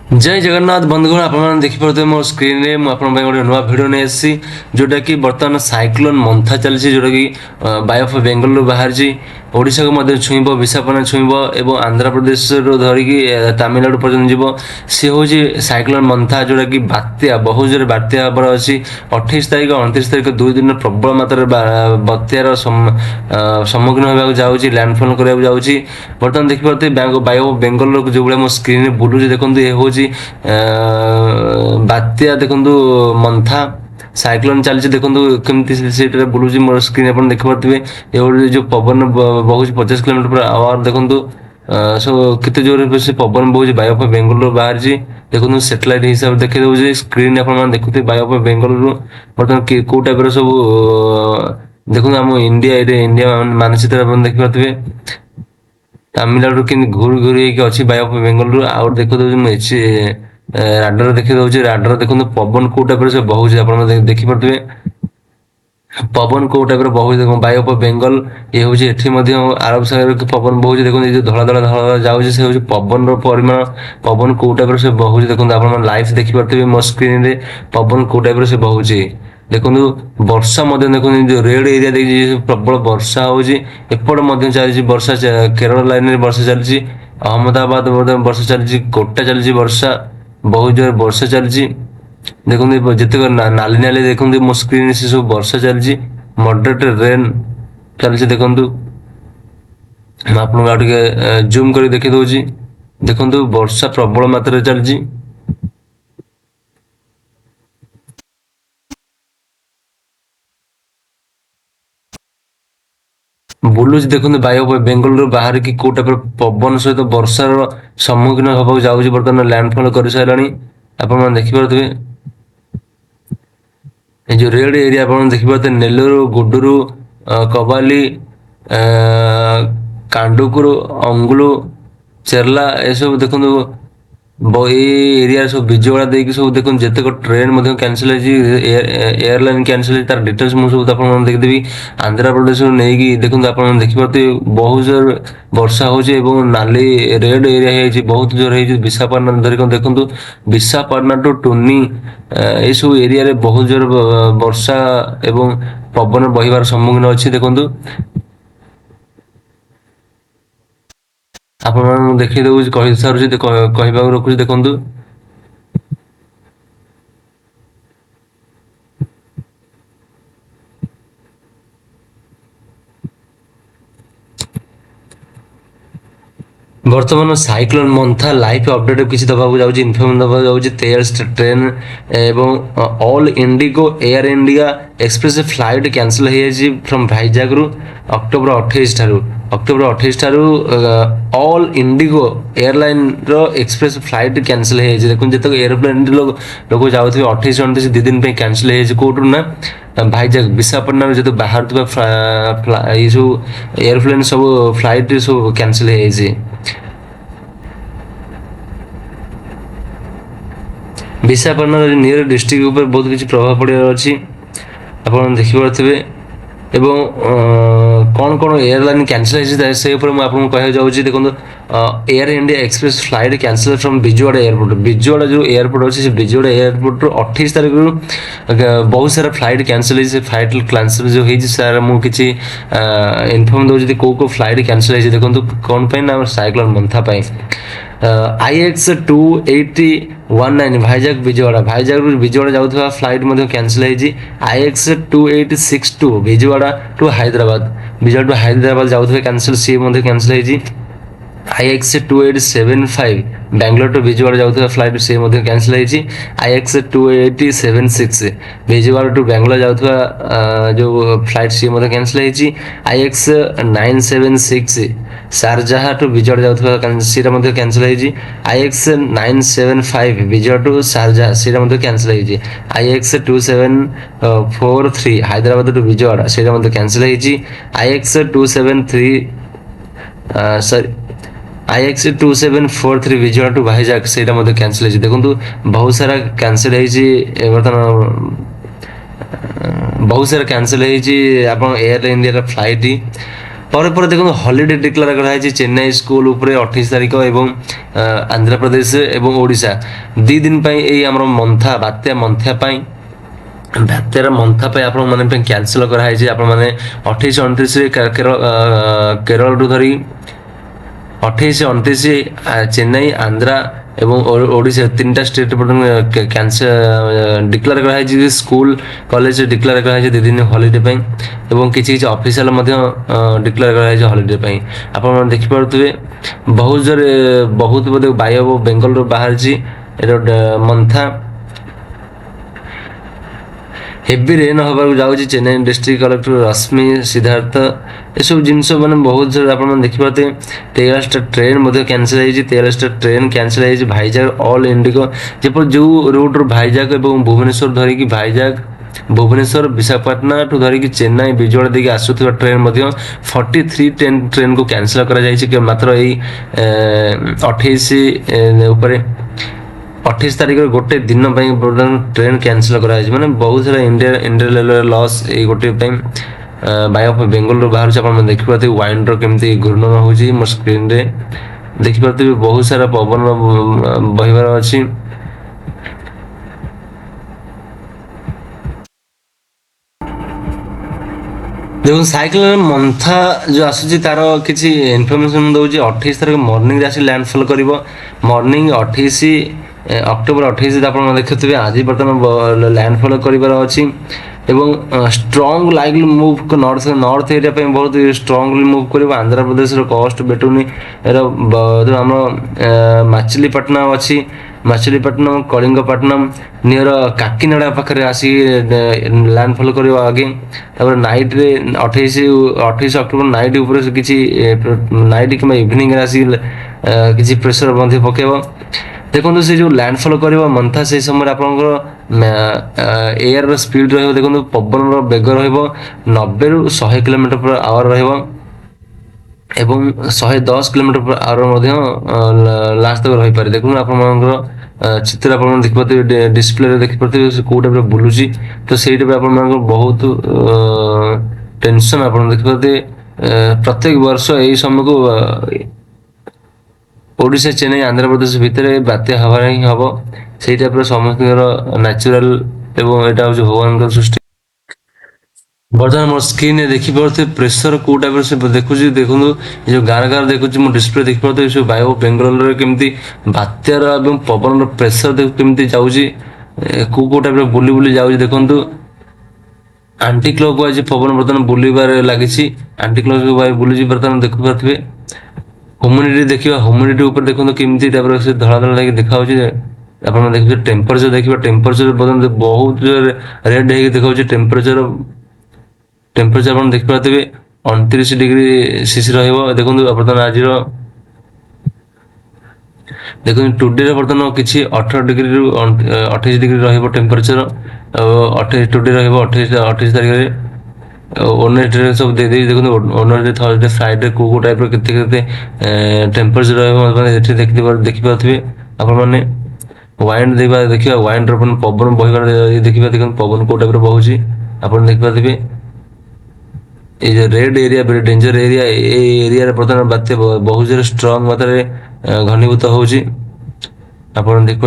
जय जगन्नाथ बंधुगण आपण देखिपे मो स्क्रीन रे गोटे नुआ भिड नहीं आसी जोटा कि बर्तमान साइक्लोन मंथा चलती जोटा कि बाय ऑफ बेंगल बाहरी ओडिशा को मध्य छुईब विशाखापट्टनम छुईब और आंध्र प्रदेश धरिकी तमिलनाडु पर्यटन जीव सी हूँ साइक्लोन मंथा जोटा कि बात्या बहुत जोर बात्या हबार अच्छी 28 तारीख 29 तारीख 2 दिन प्रबल मात्रा बात्यार सम्मुखीन होगा जाऊँगी लैंडफॉल कराया जाऊँगी बर्तमान देखिए बाय ऑफ बेंगल जो भाई मो स्क्रीन बुलूँ देखो ये हूँ बात्या देखु मंथा साइक्लोन चलती देखो कमी बुलूँ मोर स्क्रीन आप देखिपे ये जो पवन बहुत 50 किलोमीटर पर आवर देखो सब केते जोर से पवन बहुत बाय ऑफ बेंगल बाहर देखो सैटेलाइट हिसाब से देखी दे स्क्रीन आप देखुते बाय ऑफ बेंगल बर्तमान कौ टाइप सब देखो आम इंडिया मानचित्र आप देखिपे तमिलनाडु कि घूरी घूरी अच्छी बाय ऑफ बेंगल आउ देखो राडर देखी दे राडर देखो पवन कौ टाइप से बहुत देखिपे पवन कौ टाइप बहुत देख बाय ऑफ बेंगल ये हूँ अरब सागर के पवन बहुत देखो जो धला धला धला जाऊँगी से हूँ पवन परिमाण पवन कौ टाइप से बहुत देखो आप लाइव देखिपे मो स्क्रीन रे पवन कौ टाइप से बहुत देखो वर्षा देखो रेड एरिया देखिए प्रबल वर्षा होगी एपटे चली वर्षा केरल लाइन में वर्षा चलती अहमदाबाद वर्षा चलती कोटा चलती वर्षा बहुत जोर वर्षा चलती देखो जिते नाली नाली देखो मो स्क्रीन से सब वर्षा चलती मॉडरेट रेन चलती देखो आपको जूम कर देखी दूसरी देखो वर्षा प्रबल मात्रा चलती बुलूच देखो बाय ऑफ बेंगल बाहर की कौ टाइप पवन सहित वर्षार सम्मुखीन होगा जाऊँगी बर्तमान लैंडफॉल कर सारे आप देखिपे जो रेड एरिया आप देखिपे नेल्लूर गुडूरू कबाली कांडुकुर अंगुलू चेरला ये सब देखो एरिया सब विजयवाड़ा देकी सब देखो जिते ट्रेन कैंसिल एयरलाइन कैंसिल तार डिटेल्स मुझे सब देखदेवी आंध्र प्रदेश नहीं देखो आप देखिपे बहुत जोर वर्षा हो नाली रेड एरिया है बहुत जोर है विशाखापट्टनम धरिक देखो विशाखापट्टनम टू टुनी ये सब एरिया बहुत जोर वर्षा एवं पवन बहिबार सम्मुखीन अच्छी देखो आपण देखी दे कही सारूँ कहवा रखुच देखु बर्तमान साइक्लोन मंथा लाइव अपडेट किसी दबा जाऊँगी इनफर्म दबा जाऊँगी तेयर्स ट्रेन एवं all Indigo air India express flight cancel हो फ्रॉम भाईजाग रु अक्टोबर 28 ठारू अक्टोबर 28 ठारू ऑल इंडिगो एयरलाइन रो एक्सप्रेस फ्लाइट कैंसिल हो देखो जितक एयरप्लेन लोग जाऊे 28 29 2 दिन कैंसिल होटू ना भाईजाग विशाखापट्टनम जो बाहर ये सब एयरप्लेन सब फ्लाइट सब कैंसिल हो विशाखापट्टनम नियर डिस्ट्रिक्ट ऊपर बहुत किसी प्रभाव पड़ार अच्छी आप देखिपे एवं कौन कौन एयरलाइन कैंसिल से आपको कह जाऊँगी देखो air India express flight cancel from Vijayawada Vijayawada जो एयरपोर्ट अच्छे विजयवाड़ा एयरपोर्ट 28 तारीख बहुत सारा फ्लाइट कैंसिल फ्लाइट कैंसिल जो है सार मुझे इनफर्म दूसरी कौ कौ फ्लाइट कैंसिल हो देखो कौन पर साइक्लोन मंथा IX 2819 भाईजाग विजयवाड़ा जाऊँ फ्लाइट कैंसिल हो IX 2862 विजयवाड़ा टू हैदराबाद जाऊँ कैंसिल सी कैंसिल हो IX 2875 बेंगलोर टू विजयवाड़ा जाऊँ फ्लाइट से कैंसिल हो IX 2876 विजयवाड़ा टू बेंगलोर जाऊँ जो फ्लाइट सी कैंसिल हो IX 976 शारजाह टू विजयवाड़ा जाऊँ सीटा कैंसिल हो IX 975 विजयवाड़ा टू शारजाह सीटा कैंसिल हो IX 2743 हैदराबाद टू विजयवाड़ा सीटा कैंसिल हो IX 273 sorry IX 2743 Vijayawada to Vizag से कैंसिल हो देखो बहुत सारा कैंसिल बर्तमान बहुत सारा कैंसिल हो एयर इंडिया फ्लाइट ପରେ ପରେ ଦେଖନ୍ତୁ ହଲିଡେ ଡିକ୍ଲେୟାର କରାଯାଇଛି ଚେନ୍ନାଇ ସ୍କୁଲ ଉପରେ 28 ତାରିଖ ଏବଂ ଆନ୍ଧ୍ରପ୍ରଦେଶ ଏବଂ ଓଡ଼ିଶା 2 ଦିନ ପାଇଁ ଏଇ ଆମର ମନ୍ଥା ବାତ୍ୟା ମନ୍ଥା ପାଇଁ ବାତ୍ୟାର ମନ୍ଥା ପାଇଁ ଆପଣମାନେ ପାଇଁ କ୍ୟାନସେଲ କରାଯାଇଛି। ଆପଣମାନେ 28-29ରେ କେରଳରୁ ଧରି 28-29 ଚେନ୍ନାଇ ଆନ୍ଧ୍ରା ଏବଂ ଓଡ଼ିଶା 3ଟା ଷ୍ଟେଟ୍ କ୍ୟାନସେଲ ଡିକ୍ଲେୟାର କରାଯାଇଛି ଯେ ସ୍କୁଲ କଲେଜ ଡିକ୍ଲେୟାର କରାଯାଇଛି 2 ଦିନ ହଲିଡେ ପାଇଁ ଏବଂ କିଛି କିଛି ଅଫିସିଆଲ ମଧ୍ୟ ଡିକ୍ଲେୟାର କରାଯାଇଛି ହଲିଡେ ପାଇଁ। ଆପଣମାନେ ଦେଖିପାରୁଥିବେ ବହୁତ ଜୋରେ ବହୁତ ବୋଧେ ବାୟୁ ବେଙ୍ଗଲରୁ ବାହାରିଛି ଏର ମନ୍ଥା ହେଭି ରେନ୍ ହେବାକୁ ଯାଉଛି। ଚେନ୍ନାଇ ଡିଷ୍ଟ୍ରିକ୍ଟ କଲେକ୍ଟର ରଶ୍ମି ସିଦ୍ଧାର୍ଥ ଏସବୁ ଜିନିଷ ମାନେ ବହୁତ ଜୋର ଆପଣମାନେ ଦେଖିପାରୁଥିବେ। 13ଟା ଟ୍ରେନ୍ ମଧ୍ୟ କ୍ୟାନସେଲ ହେଇଛି। 13ଟା ଟ୍ରେନ୍ କ୍ୟାନସେଲ ହେଇଛି। ଭାଇଜାଗ ଅଲ୍ ଇଣ୍ଡିଗୋ ଯେପରି ଯେଉଁ ରୁଟ୍ରୁ ଭାଇଜାଗ ଏବଂ ଭୁବନେଶ୍ୱର ଧରିକି ଭାଇଜାଗ ଭୁବନେଶ୍ୱର ବିଶାଖାପାଟଣାଠୁ ଧରିକି ଚେନ୍ନାଇ ବିଜୟୱାଡ଼ା ଦେଇକି ଆସୁଥିବା ଟ୍ରେନ୍ ମଧ୍ୟ 43 ଟ୍ରେନ୍କୁ କ୍ୟାନସେଲ କରାଯାଇଛି ମାତ୍ର ଏଇ 28 ଉପରେ 28 ତାରିଖରେ ଗୋଟେ ଦିନ ପାଇଁ ବର୍ତ୍ତମାନ ଟ୍ରେନ୍ କ୍ୟାନସେଲ କରାଯାଇଛି। ମାନେ ବହୁତ ସାରା ଇଣ୍ଡିଆ ଲେଭେଲରେ ଲସ୍ ଏଇ ଗୋଟେ ପାଇଁ ବାୟୁ ବେଙ୍ଗଲରୁ ବାହାରୁଛି। ଆପଣ ଦେଖିପାରୁଥିବେ ୱାଇଣ୍ଡର କେମିତି ଘୂର୍ଣ୍ଣନ ହେଉଛି ମୋ ସ୍କ୍ରିନ୍ରେ ଦେଖିପାରୁଥିବେ ବହୁତ ସାରା ପବନ ବହିବାର ଅଛି। ଦେଖନ୍ତୁ ସାଇକ୍ଲୋନ ମନ୍ଥା ଯେଉଁ ଆସୁଛି ତାର କିଛି ଇନଫର୍ମେସନ୍ ଦେଉଛି। 28 ତାରିଖ ମର୍ଣ୍ଣିଂରେ ଆସି ଲ୍ୟାଣ୍ଡଫଲ୍ କରିବ। ମର୍ଣ୍ଣିଂ 28 ଅକ୍ଟୋବର 28 ଆପଣ ଦେଖୁଥିବେ ଆଜି ବର୍ତ୍ତମାନ ଲ୍ୟାଣ୍ଡଫଲ୍ କରିବାର ଅଛି ଏବଂ strong likely move north area ପାଇଁ ବହୁତ ଷ୍ଟ୍ରଙ୍ଗଲି ମୁଭ୍ କରିବ। ଆନ୍ଧ୍ରପ୍ରଦେଶର କୋଷ୍ଟ ବେଟୁନି ଯେଉଁ ଆମର ମାଚିଲିପାଟନମ ଅଛି ମାଚିଲିପାଟନମ କଳିଙ୍ଗପାଟନମ ନିୟର କାକିନାଡା ପାଖରେ ଆସି ଲ୍ୟାଣ୍ଡଫଲ୍ କରିବ ଆଗେ। ତାପରେ ନାଇଟ୍ରେ 28 ଅକ୍ଟୋବର ନାଇଟ୍ ଉପରେ କିଛି ନାଇଟ୍ କିମ୍ବା ଇଭିନିଂରେ ଆସି କିଛି ପ୍ରେସର ମଧ୍ୟ ପକାଇବ। ଦେଖନ୍ତୁ ସେ ଯେଉଁ ଲ୍ୟାଣ୍ଡଫଲ୍ କରିବ ମନ୍ଥା ସେଇ ସମୟରେ ଆପଣଙ୍କର ଏୟାରର ସ୍ପିଡ୍ ରହିବ। ଦେଖନ୍ତୁ ପବନର ବେଗ ରହିବ 90ରୁ 100 କିଲୋମିଟର/ଆୱାର ରହିବ ଏବଂ 110 କିଲୋମିଟର/ଆୱାର ମଧ୍ୟ ଲାଷ୍ଟ ତକ ରହିପାରେ। ଦେଖନ୍ତୁ ଆପଣମାନଙ୍କର ଚିତ୍ର ଆପଣମାନେ ଦେଖିପାରୁଥିବେ ଡିସପ୍ଲେରେ ଦେଖିପାରୁଥିବେ ସେ କେଉଁ ଟାଇପ୍ର ବୁଲୁଛି। ତ ସେଇଟା ବି ଆପଣମାନଙ୍କର ବହୁତ ଟେନସନ୍ ଆପଣ ଦେଖିପାରୁଥିବେ। ପ୍ରତ୍ୟେକ ବର୍ଷ ଏହି ସମୟକୁ ଓଡ଼ିଶା ଚେନ୍ନାଇ ଆନ୍ଧ୍ରପ୍ରଦେଶ ଭିତରେ ବାତ୍ୟା ହେବାର ହିଁ ହେବ। ସେଇ ଟାଇପ୍ର ସମସ୍ତଙ୍କର ନ୍ୟାଚୁରାଲ ଏବଂ ଏଇଟା ହେଉଛି ଭଗବାନଙ୍କର ସୃଷ୍ଟି। ବର୍ତ୍ତମାନ ମୋ ସ୍କ୍ରିନ୍ରେ ଦେଖିପାରୁଥିବେ ପ୍ରେସର କେଉଁ ଟାଇପ୍ର ସେ ଦେଖୁଛି। ଦେଖନ୍ତୁ ଏ ଯେଉଁ ଗାର ଗାର ଦେଖୁଛି ମୁଁ ଡିସପ୍ଲେ ଦେଖିପାରୁଥିବି ସେ ବାୟୁ ବେଙ୍ଗଲରେ କେମିତି ବାତ୍ୟାର ଏବଂ ପବନର ପ୍ରେସର କେମିତି ଯାଉଛି କେଉଁ ଟାଇପ୍ର ବୁଲି ବୁଲି ଯାଉଛି। ଦେଖନ୍ତୁ ଆଣ୍ଟି କ୍ଲକ୍ ୱାଇଜ୍ ପବନ ବର୍ତ୍ତମାନ ବୁଲିବାରେ ଲାଗିଛି। ଆଣ୍ଟି କ୍ଲକ୍ ୱାଇଜ୍ ବୁଲିଛି ବର୍ତ୍ତମାନ ଦେଖିପାରୁଥିବେ। ହ୍ୟୁମିଡିଟି ଦେଖିବା ହ୍ୟୁମିଡିଟି ଉପରେ ଦେଖନ୍ତୁ କେମିତି ଟାଇପ୍ର ସେ ଧଳା ଧଳା ଲାଗି ଦେଖାଯାଉଛି। ଆପଣ ଦେଖିବେ ଟେମ୍ପରେଚର ଦେଖିବା ଟେମ୍ପରେଚର ବର୍ତ୍ତମାନ ବହୁତ ରେଡ୍ ହେଇକି ଦେଖାଉଛି। ଟେମ୍ପରେଚର ଆପଣ ଦେଖିପାରୁଥିବେ 29 ଡିଗ୍ରୀ ରହିବ। ଦେଖନ୍ତୁ ବର୍ତ୍ତମାନ ଆଜିର ଦେଖନ୍ତୁ ଟୁଡେରେ ବର୍ତ୍ତମାନ କିଛି 18 ଡିଗ୍ରୀରୁ 28 ଡିଗ୍ରୀ ରହିବ ଟେମ୍ପରେଚର ଆଉ ଟୁଡେ ରହିବ 28 ତାରିଖରେ। ଓନେଷ୍ଟରେ ସବୁ ଦେଇଦେଇ ଦେଖନ୍ତୁ ଓନେଷ୍ଟରେ ଥର୍ସଡେ ଫ୍ରାଇଡେ କେଉଁ ଟାଇପ୍ର କେତେ କେତେ ଟେମ୍ପରେଚର ରହିବ ଏଠି ଦେଖିପାରୁଥିବେ ଆପଣମାନେ। ୱାଇଣ୍ଡ ଦେଖିବା ୱାଇଣ୍ଡର ପବନ ବହିବାର ଦେଖିବା। ଦେଖନ୍ତୁ ପବନ କେଉଁ ଟାଇପ୍ର ବହୁଛି ଆପଣ ଦେଖିପାରୁଥିବେ। এই যে রেড এরিয়া ভেরি ডেঞ্জর এরিয়া এই এরিয়াରେ ବର୍ତ୍ତମାନ ବାତ୍ୟା ବହୁତ ଜୋରେ ଷ୍ଟ୍ରଙ୍ଗ ମାତ୍ରାରେ ଘନୀଭୂତ ହେଉଛି ଆପଣ ଦେଖିପାରୁଥିବେ।